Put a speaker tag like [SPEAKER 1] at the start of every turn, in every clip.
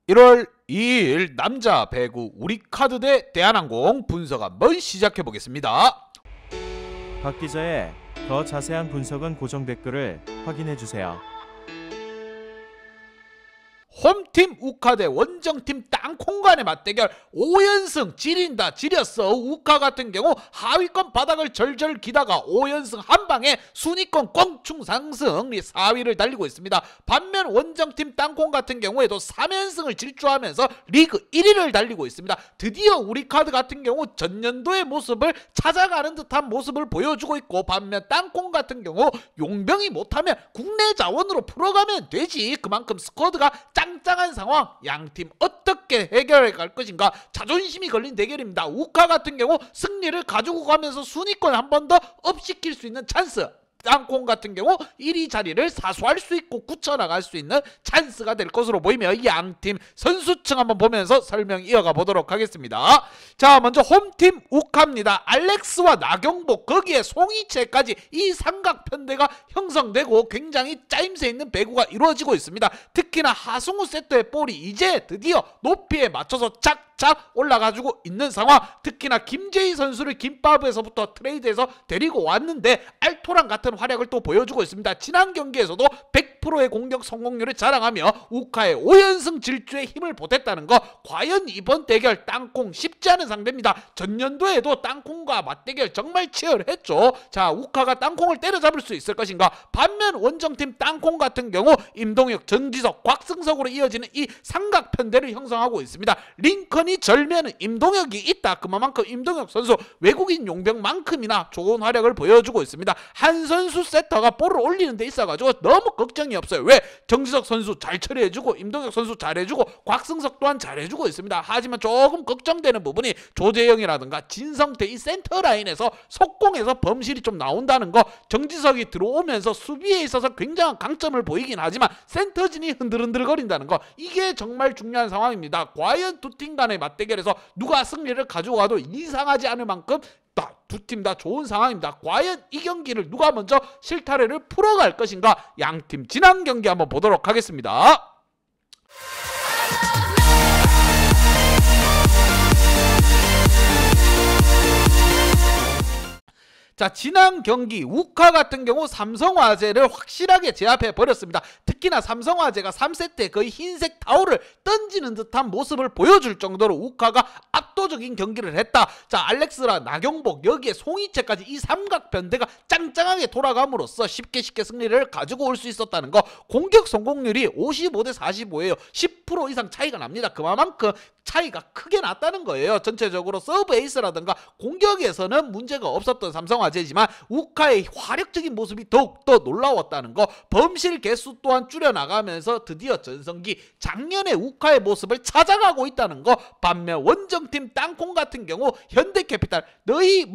[SPEAKER 1] 1월 2일 남자 배구 우리카드 대 대한항공 분석 한번 시작해 보겠습니다.
[SPEAKER 2] 박 기자의 더 자세한 분석은 고정 댓글을 확인해 주세요.
[SPEAKER 1] 홈팀 우카 대 원정팀 땅콩 간의 맞대결 5연승 지린다 지렸어. 우카 같은 경우 하위권 바닥을 절절 기다가 5연승 한방에 순위권 껑충 상승 4위를 달리고 있습니다. 반면 원정팀 땅콩 같은 경우에도 3연승을 질주하면서 리그 1위를 달리고 있습니다. 드디어 우리카드 같은 경우 전년도의 모습을 찾아가는 듯한 모습을 보여주고 있고, 반면 땅콩 같은 경우 용병이 못하면 국내 자원으로 풀어가면 되지. 그만큼 스쿼드가 짱짱한 상황, 양팀 어떻게 해결해 갈 것인가 자존심이 걸린 대결입니다. 우카 같은 경우 승리를 가지고 가면서 순위권 한 번 더 업시킬 수 있는 찬스, 땅콩 같은 경우 1위 자리를 사수할 수 있고 굳혀나갈 수 있는 찬스가 될 것으로 보이며, 양팀 선수층 한번 보면서 설명 이어가 보도록 하겠습니다. 자, 먼저 홈팀 우카입니다. 알렉스와 나경복, 거기에 송이채까지 이 삼각편대가 형성되고 굉장히 짜임새 있는 배구가 이루어지고 있습니다. 특히나 하승우 세터의 볼이 이제 드디어 높이에 맞춰서 착착 올라가지고 있는 상황. 특히나 김재희 선수를 김바브에서부터 트레이드해서 데리고 왔는데 알토란 같은 활약을 또 보여주고 있습니다. 지난 경기에서도 100%의 공격 성공률을 자랑하며 우카의 5연승 질주에 힘을 보탰다는 거, 과연 이번 대결 땅콩 쉽지 않은 상대입니다. 전년도에도 땅콩과 맞대결 정말 치열했죠. 자, 우카가 땅콩을 때려잡을 수 있을 것인가. 반면 원정팀 땅콩 같은 경우 임동혁, 전지석, 곽승석으로 이어지는 이 삼각편대를 형성하고 있습니다. 링컨이 절면은 임동혁이 있다. 그만큼 임동혁 선수 외국인 용병만큼이나 좋은 활약을 보여주고 있습니다. 한 선수 세터가 볼을 올리는 데 있어가지고 너무 걱정이 없어요. 왜? 정지석 선수 잘 처리해주고 임동혁 선수 잘해주고 곽승석 또한 잘해주고 있습니다. 하지만 조금 걱정되는 부분이 조재영이라든가 진성태 이 센터 라인에서 속공에서 범실이 좀 나온다는 거. 정지석이 들어오면서 수비에 있어서 굉장한 강점을 보이긴 하지만 센터진이 흔들흔들거린다는 거, 이게 정말 중요한 상황입니다. 과연 두 팀 간의 맞대결에서 누가 승리를 가지고 가도 이상하지 않을 만큼 두 팀 다 좋은 상황입니다. 과연 이 경기를 누가 먼저 실타래를 풀어갈 것인가. 양팀 지난 경기 한번 보도록 하겠습니다. 자, 지난 경기 우카 같은 경우 삼성화재를 확실하게 제압해 버렸습니다. 특히나 삼성화재가 3세트에 거의 흰색 타올을 던지는 듯한 모습을 보여줄 정도로 우카가 압도적인 경기를 했다. 자, 알렉스라 나경복, 여기에 송이채까지 이 삼각편대가 짱짱하게 돌아감으로써 쉽게 승리를 가지고 올 수 있었다는 거. 공격 성공률이 55대 45예요. 10% 이상 차이가 납니다. 그만큼 차이가 크게 났다는 거예요. 전체적으로 서브 에이스라든가 공격에서는 문제가 없었던 삼성화재지만 우카의 화력적인 모습이 더욱더 놀라웠다는 거. 범실 개수 또한 줄여나가면서 드디어 전성기 작년의 우카의 모습을 찾아가고 있다는 거. 반면 원정팀 땅콩 같은 경우 현대캐피탈, 너희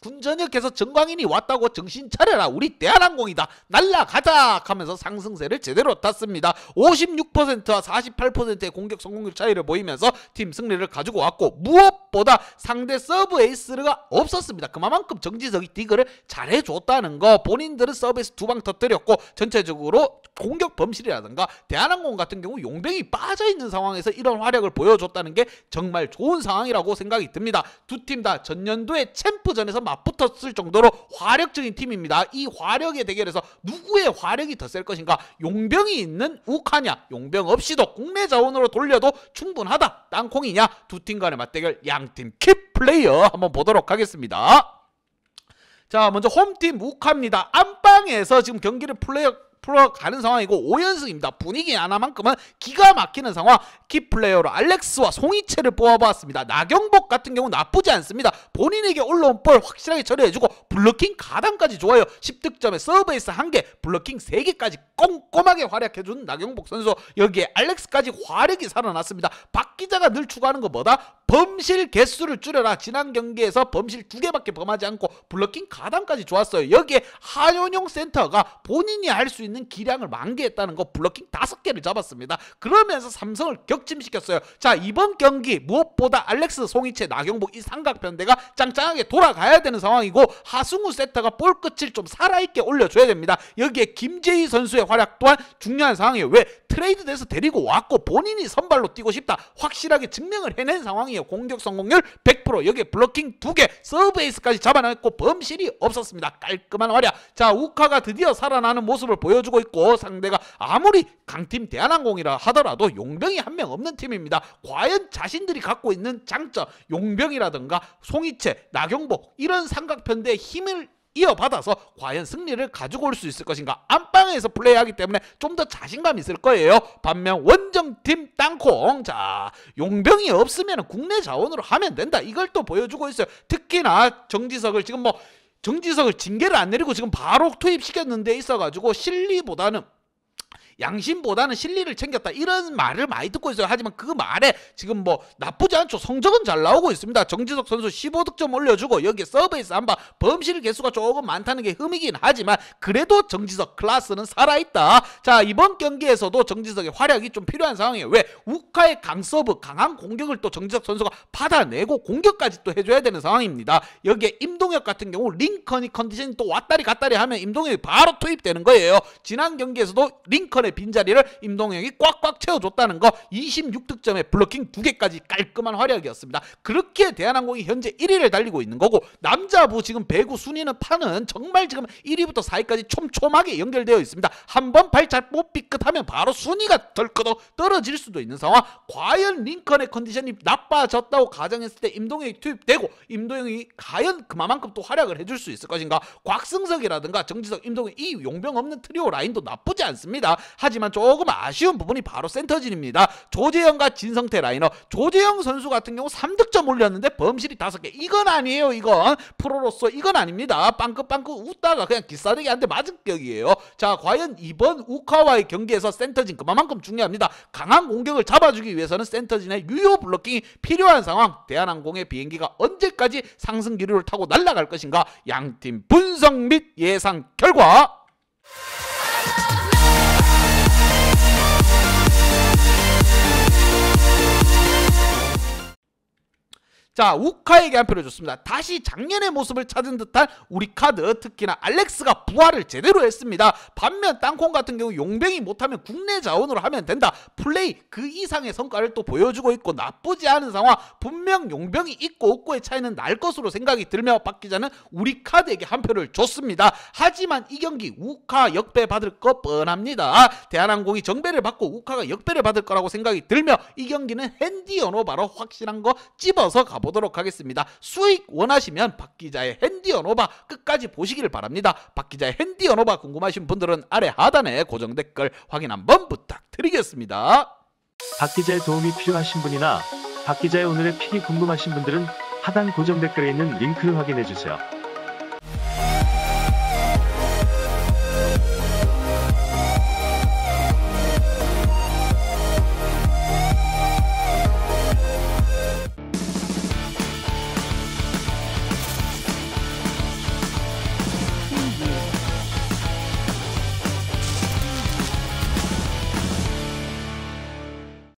[SPEAKER 1] 군전역에서 정광인이 왔다고 정신 차려라, 우리 대한항공이다, 날라가자 하면서 상승세를 제대로 탔습니다. 56%와 48%의 공격 성공률 차이를 보이면서 팀 승리를 가지고 왔고, 무엇보다 상대 서브 에이스가 없었습니다. 그만큼 정지석이 디그를 잘해줬다는 거. 본인들은 서브에이스 2방 터뜨렸고 전체적으로 공격 범실이라든가 대한항공 같은 경우 용병이 빠져있는 상황에서 이런 활약을 보여줬다는 게 정말 좋은 상황이라고 생각이 듭니다. 두 팀 다 전년도에 챔프전에서 맞붙었을 정도로 화력적인 팀입니다. 이 화력의 대결에서 누구의 화력이 더 셀 것인가. 용병이 있는 우카냐, 용병 없이도 국내 자원으로 돌려도 충분하다, 땅콩이냐. 두 팀 간의 맞대결 양팀 킥플레이어 한번 보도록 하겠습니다. 자, 먼저 홈팀 우카입니다. 안방에서 지금 경기를 풀어가는 상황이고 5연승입니다. 분위기 하나만큼은 기가 막히는 상황. 키플레이어로 알렉스와 송이채를 뽑아봤습니다. 나경복 같은 경우 나쁘지 않습니다. 본인에게 올라온 볼 확실하게 처리해주고 블로킹 가담까지 좋아요. 10득점에 서브에이스 1개, 블로킹 3개까지 꼼꼼하게 활약해준 나경복 선수. 여기에 알렉스까지 화력이 살아났습니다. 박 기자가 늘 추구하는 거 뭐다? 범실 개수를 줄여라. 지난 경기에서 범실 2개밖에 범하지 않고 블로킹 가담까지 좋았어요. 여기에 하연용 센터가 본인이 할 수 있는 기량을 만개했다는 거. 블로킹 5개를 잡았습니다. 그러면서 삼성을 격침시켰어요. 자, 이번 경기 무엇보다 알렉스, 송이채, 나경복 이 삼각편대가 짱짱하게 돌아가야 되는 상황이고, 하승우 세터가 볼끝을 좀 살아있게 올려줘야 됩니다. 여기에 김재희 선수의 활약 또한 중요한 상황이에요. 왜? 트레이드돼서 데리고 왔고 본인이 선발로 뛰고 싶다 확실하게 증명을 해낸 상황이에요. 공격 성공률 100%, 여기에 블로킹 2개, 서브에이스까지 잡아냈고 범실이 없었습니다. 깔끔한 활약. 자, 우카가 드디어 살아나는 모습을 보여주고 있고, 상대가 아무리 강팀 대한항공이라 하더라도 용병이 한 명 없는 팀입니다. 과연 자신들이 갖고 있는 장점, 용병이라든가 송이채, 나경복 이런 삼각편대의 힘을 이어받아서 과연 승리를 가지고 올 수 있을 것인가. 안방에서 플레이하기 때문에 좀 더 자신감 있을 거예요. 반면 원정팀 땅콩, 자, 용병이 없으면 국내 자원으로 하면 된다, 이걸 또 보여주고 있어요. 특히나 정지석을 지금 정지석을 징계를 안 내리고 지금 바로 투입시켰는 데 있어가지고 실리보다는 양심보다는 실리를 챙겼다, 이런 말을 많이 듣고 있어요. 하지만 그 말에 지금 나쁘지 않죠. 성적은 잘 나오고 있습니다. 정지석 선수 15득점 올려주고 여기에 서브에이스 한방, 범실 개수가 조금 많다는 게 흠이긴 하지만 그래도 정지석 클래스는 살아있다. 자, 이번 경기에서도 정지석의 활약이 좀 필요한 상황이에요. 왜? 우카의 강서브, 강한 공격을 또 정지석 선수가 받아내고 공격까지 또 해줘야 되는 상황입니다. 여기에 임동혁 같은 경우 링컨이 컨디션이 또 왔다리 갔다리 하면 임동혁이 바로 투입되는 거예요. 지난 경기에서도 링컨 빈자리를 임동혁이 꽉꽉 채워줬다는 거, 26득점에 블로킹 2개까지 깔끔한 활약이었습니다. 그렇게 대한항공이 현재 1위를 달리고 있는 거고, 남자부 지금 배구 순위는 판은 정말 지금 1위부터 4위까지 촘촘하게 연결되어 있습니다. 한번 발잘 못 삐끗하면 바로 순위가 덜커덕 떨어질 수도 있는 상황. 과연 링컨의 컨디션이 나빠졌다고 가정했을 때 임동혁이 투입되고 임동혁이 과연 그만큼 또 활약을 해줄 수 있을 것인가. 곽승석이라든가 정지석, 임동혁 이 용병 없는 트리오 라인도 나쁘지 않습니다. 하지만 조금 아쉬운 부분이 바로 센터진입니다. 조재영과 진성태 라이너. 조재영 선수 같은 경우 3득점 올렸는데 범실이 5개. 이건 아니에요. 이건 프로로서 이건 아닙니다. 빵긋빵긋 웃다가 그냥 기싸대기 한 대 맞은 격이에요. 자, 과연 이번 우카와의 경기에서 센터진 그만큼 중요합니다. 강한 공격을 잡아주기 위해서는 센터진의 유효 블로킹이 필요한 상황. 대한항공의 비행기가 언제까지 상승 기류를 타고 날아갈 것인가. 양팀 분석 및 예상 결과. 자, 우카에게 한 표를 줬습니다. 다시 작년의 모습을 찾은 듯한 우리 카드, 특히나 알렉스가 부활을 제대로 했습니다. 반면 땅콩 같은 경우 용병이 못하면 국내 자원으로 하면 된다, 플레이 그 이상의 성과를 또 보여주고 있고 나쁘지 않은 상황. 분명 용병이 있고 없고의 차이는 날 것으로 생각이 들며 박 기자는 우리 카드에게 한 표를 줬습니다. 하지만 이 경기 우카 역배 받을 거 뻔합니다. 대한항공이 정배를 받고 우카가 역배를 받을 거라고 생각이 들며 이 경기는 핸디 언어바로 확실한 거 집어서 가보도록 하겠습니다. 수익 원하시면 박 기자의 핸디 언어바 끝까지 보시기를 바랍니다. 박 기자의 핸디 언어바 궁금하신 분들은 아래 하단에 고정 댓글 확인 한번 부탁드리겠습니다.
[SPEAKER 2] 박 기자의 도움이 필요하신 분이나 박 기자의 오늘의 픽이 궁금하신 분들은 하단 고정 댓글에 있는 링크를 확인해 주세요.